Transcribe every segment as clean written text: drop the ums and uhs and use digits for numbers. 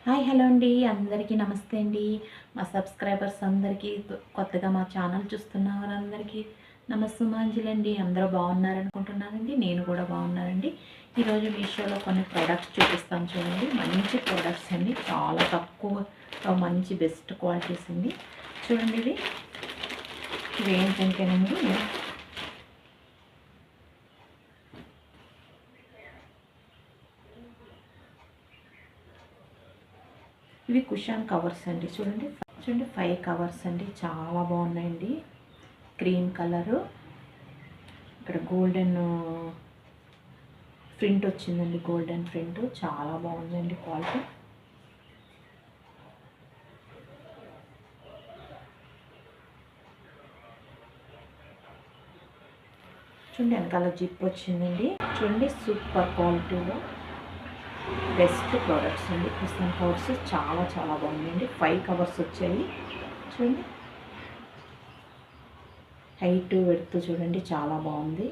Hi hello అండి, అందరికీ నమస్తే అండి. మా సబ్స్క్రైబర్స్ అందరికీ, కొత్తగా మా ఛానల్ చూస్తున్న వారందరికీ నమస్సుమాంజలండి. అందరూ బాగున్నారనుకుంటున్నానండి. నేను కూడా బాగున్నానండి. ఈరోజు మీషోలో కొన్ని ప్రోడక్ట్స్ చూపిస్తాను చూడండి. మంచి ప్రోడక్ట్స్ అండి, చాలా తక్కువ మంచి బెస్ట్ క్వాలిటీస్ అండి. చూడండి ఇవి ఏంటంటేనండి, ఇవి కుషన్ కవర్స్ అండి. చూడండి 5 కవర్స్ అండి, చాలా బాగున్నాయండి. క్రీమ్ కలరు, ఇక్కడ గోల్డెన్ ప్రింట్ వచ్చిందండి. గోల్డెన్ ప్రింట్ చాలా బాగుందండి క్వాలిటీ. చూడండి వెనకాల జిప్ వచ్చిందండి. చూడండి సూపర్ క్వాలిటీలో బెస్ట్ ప్రోడక్ట్స్ అండి. కుషన్ కవర్స్ చాలా బాగుందండి. 5 కవర్స్ వచ్చాయి. చూడండి హైట్ వెడుతూ చూడండి, చాలా బాగుంది.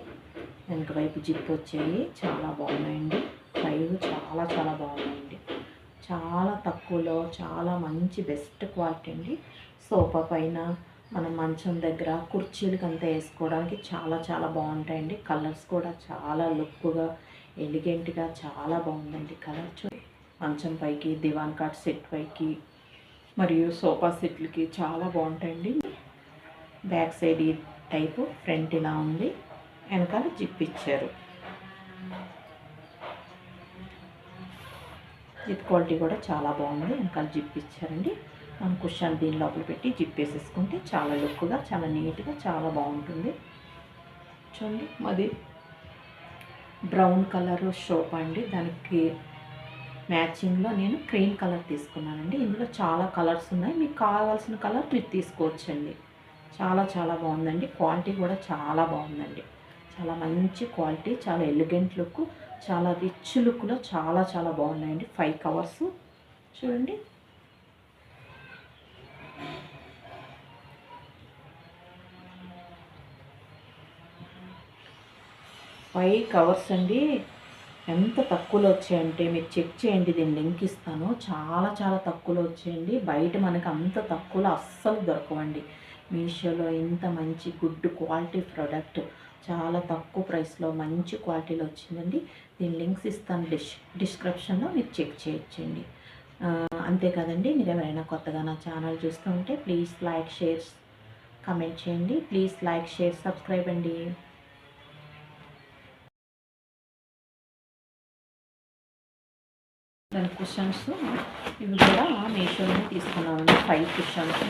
వెనక వైపు జిప్ వచ్చాయి, చాలా బాగున్నాయండి. 5 చాలా బాగున్నాయండి. చాలా తక్కువలో చాలా మంచి బెస్ట్ క్వాలిటీ అండి. సోఫా పైన, మన మంచం దగ్గర, కుర్చీలకంతా వేసుకోవడానికి చాలా బాగుంటాయండి. కలర్స్ కూడా చాలా లుక్గా, ఎలిగెంట్గా చాలా బాగుందండి కలర్. మంచం పైకి, దివాన్ కాట్ సెట్ పైకి మరియు సోఫా సెట్లకి చాలా బాగుంటాయండి. బ్యాక్ సైడ్ ఈ టైపు, ఫ్రంట్ ఇలా ఉంది, వెనకాల జిప్ ఇచ్చారు. జిప్ క్వాలిటీ కూడా చాలా బాగుంది. వెనకాల జిప్ ఇచ్చారండి. మనం కుషన్ దీని లోపల పెట్టి జిప్ వేసేసుకుంటే చాలా లుక్గా, చాలా నీట్గా, చాలా బాగుంటుంది. చూడండి మాది బ్రౌన్ కలర్ సోఫా అండి. దానికి మ్యాచింగ్లో నేను క్రీమ్ కలర్ తీసుకున్నానండి. ఇందులో చాలా కలర్స్ ఉన్నాయి, మీకు కావాల్సిన కలర్ మీరు తీసుకోవచ్చండి. చాలా బాగుందండి. క్వాలిటీ కూడా చాలా బాగుందండి. చాలా మంచి క్వాలిటీ, చాలా ఎలిగెంట్ లుక్, చాలా రిచ్ లుక్లో చాలా బాగున్నాయండి. 5 కవర్స్ చూడండి. ఫైవ్ కవర్స్ అండి. ఎంత తక్కువలో వచ్చాయంటే మీరు చెక్ చేయండి, దీని లింక్ ఇస్తాను. చాలా తక్కువలో వచ్చాయండి. బయట మనకు అంత తక్కువలో అస్సలు దొరకవండి. మీషోలో ఇంత మంచి గుడ్ క్వాలిటీ ప్రోడక్ట్ చాలా తక్కువ ప్రైస్లో మంచి క్వాలిటీలో వచ్చిందండి. దీని లింక్స్ ఇస్తాను డిస్క్రిప్షన్లో, మీరు చెక్ చేయొచ్చండి. అంతే కదండి. మీరు ఎవరైనా కొత్తగా నా ఛానల్ చూస్తూ ఉంటే ప్లీజ్ లైక్, షేర్, కమెంట్ చేయండి. ప్లీజ్ లైక్, షేర్, సబ్స్క్రైబ్ అండి. దాని కుషన్స్ ఇవి కూడా మీషోలోనే తీసుకున్నామండి. 5 కుషన్స్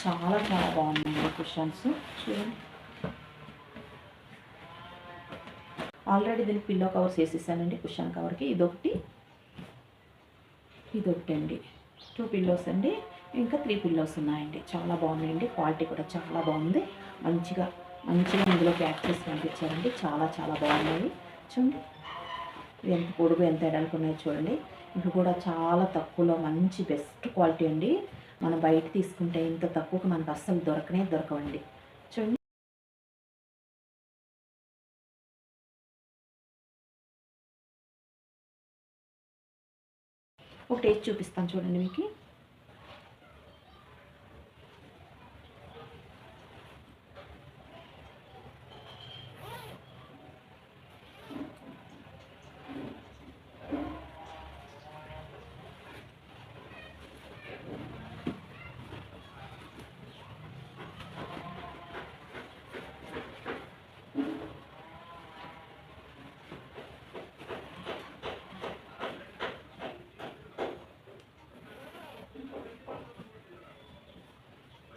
చాలా బాగున్నాయండి. కుషన్స్ చూడండి. ఆల్రెడీ దీనికి పిల్లో కవర్స్ వేసేసానండి. కుషన్ కవర్కి ఇదొకటి అండి. 2 పిల్లోస్ అండి, ఇంకా 3 పిల్లోస్ ఉన్నాయండి. చాలా బాగున్నాయండి. క్వాలిటీ కూడా చాలా బాగుంది. మంచిగా ఇందులో ప్యాక్ చేసి పంపించారండి. చాలా బాగున్నాయి. చూడండి ఎంత పొడుగు, ఎంత ఎడల్పు ఉన్నాయో చూడండి. ఇవి కూడా చాలా తక్కువలో మంచి బెస్ట్ క్వాలిటీ అండి. మనం బయట తీసుకుంటే ఇంత తక్కువకి మనకు అస్సలు దొరకవండి. చూడండి ఒక టేస్ట్ చూపిస్తాను చూడండి మీకు.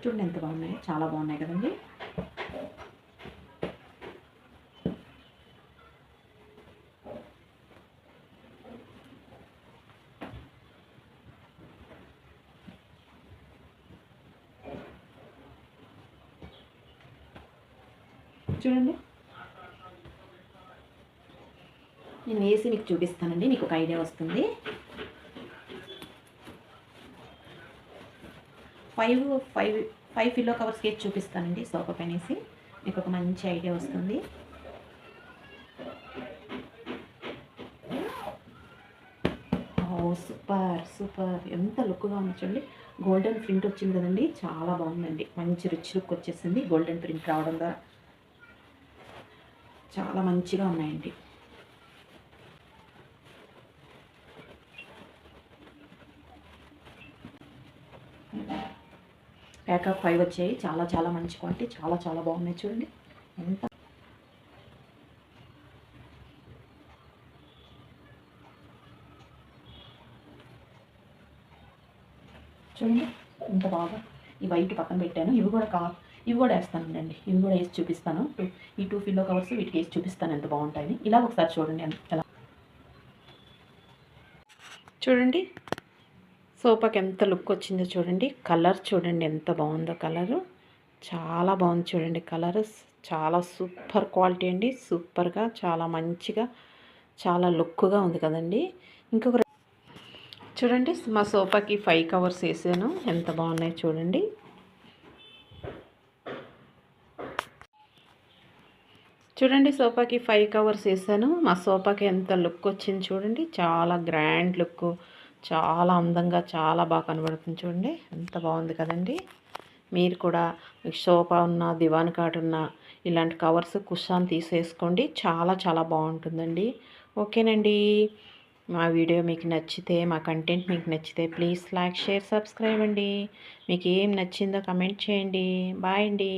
చూడండి ఎంత బాగున్నాయి, చాలా బాగున్నాయి కదండి. చూడండి నేను వేసి మీకు చూపిస్తానండి, మీకు ఒక ఐడియా వస్తుంది. 5 పిల్లో కవర్స్ కేక్ చూపిస్తానండి. సోఫా పైన వేసి మీకు ఒక మంచి ఐడియా వస్తుంది. ఓ సూపర్. సూపర్ ఎంత లుక్గా ఉంది చూడండి. గోల్డెన్ ప్రింట్ వచ్చింది కదండి, చాలా బాగుందండి. మంచి రిచ్ లుక్ వచ్చేసింది గోల్డెన్ ప్రింట్ రావడం ద్వారా. చాలా మంచిగా ఉన్నాయండి. ప్యాక్ ఆఫ్ 5 వచ్చాయి. చాలా చాలా మంచి క్వాలిటీ, చాలా చాలా బాగున్నాయి చూడండి. ఎంత చూడండి ఎంత బాగా. ఈ వైట్ పక్కన పెట్టాను. ఇవి కూడా వేస్తానండి. ఇవి కూడా వేసి చూపిస్తాను. ఈ 2 పిల్లో కవర్స్ వీటికి వేసి చూపిస్తాను ఎంత బాగుంటాయని. ఇలా ఒకసారి చూడండి ఎలా చూడండి. సోఫాకి ఎంత లుక్ వచ్చిందో చూడండి. కలర్ చూడండి ఎంత బాగుందో. కలరు చాలా బాగుంది చూడండి. కలర్ చాలా సూపర్ క్వాలిటీ అండి. సూపర్గా చాలా మంచిగా చాలా లుక్గా ఉంది కదండి. ఇంకొక చూడండి, మా సోఫాకి 5 కవర్స్ వేసాను. ఎంత బాగున్నాయి చూడండి. చూడండి, సోఫాకి 5 కవర్స్ వేసాను. మా సోఫాకి ఎంత లుక్ వచ్చింది చూడండి. చాలా గ్రాండ్ లుక్, చాలా అందంగా చాలా బాగా కనబడుతుంది చూడండి. ఎంత బాగుంది కదండి. మీరు కూడా సోఫా ఉన్న, దివాన్ కాట్ ఉన్న ఇలాంటి కవర్స్ కుషాన్ తీసేసుకోండి. చాలా చాలా బాగుంటుందండి. ఓకేనండి. మా వీడియో మీకు నచ్చితే, మా కంటెంట్ మీకు నచ్చితే ప్లీజ్ లైక్, షేర్, సబ్స్క్రైబ్ అండి. మీకు ఏం నచ్చిందో కమెంట్ చేయండి. బాయ్ అండి.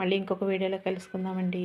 మళ్ళీ ఇంకొక వీడియోలో కలుసుకుందామండి.